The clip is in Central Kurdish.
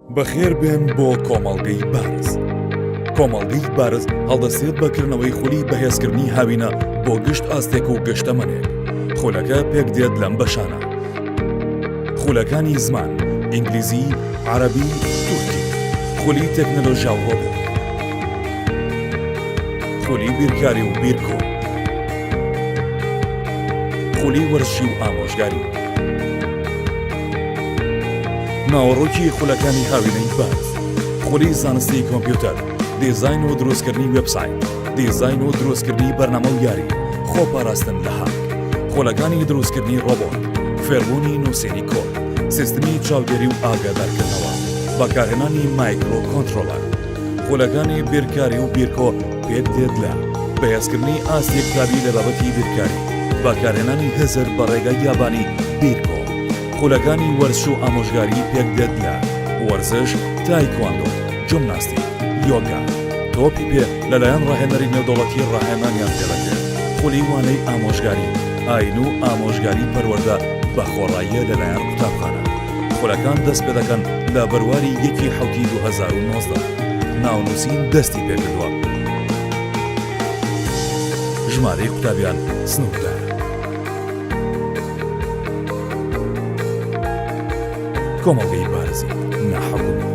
بەخێر بێن بۆ کۆمەڵگەی بارز. کۆمەڵگەی بارز هەڵدەستێت بەکردنەوەی خولی بەهێزکردنی هاوینە بۆ گشت ئاستێک و گشتەمەنێک. خولەکە پێک دێت لەم بەشانە: خولەکانی زمان، ئینگلیزی، عەرەبی، تورکی، خولی تەکنەلۆژیا و ڕۆبۆت، خولی بیرکاری و بیرکۆ، خولی وەرزشی و ئامۆژگاری. ناوەڕۆکی خولەکانی هاوینەی بارز: خولی زانستی کۆمپیوتەر، دیزاین و دروستکردنی وێبسایت، دیزاین و دروستکردنی بەرنامە و یاری، خۆپاراستن لە هاک، خولەکانی دروستکردنی ڕۆبۆت، فێربوونی نووسینی کۆد، سیستمی چاودێری و ئاگادارکردنەوە، بەکارهێنانی مایکرۆ کۆنتڕۆلەر. خولەکانی بیرکاری و بیرکۆ پێک دێت لە بەهێزکردنی ئاستێک کاری لە بابەتی بیرکاری، بەکارهێنانی هزر بە ڕێگەی یابانی بیرکۆ. خولەکانی وەرزش و ئامۆژگاری پێک دێت لە وەرزش، تایکواندۆ، جیمناستیک، یۆگا. تۆپی پێ لەلایەن ڕاهێنەری نێودەوڵەتی ڕاهێمانیان پێدەکرێت. خولی وانەی ئامۆژگاری، ئاین و ئامۆژگاری پەروەردە بە خۆڕاییە لەلایەن قوتابخانە. خولەکان دەست پێ دەکەن لە بەرواری 1/7/2019. ناونووسین دەستی پێکردووە. ژمارەی قوتابیان سنووردار. کۆمەڵگەی بارزی ناحەوڵ.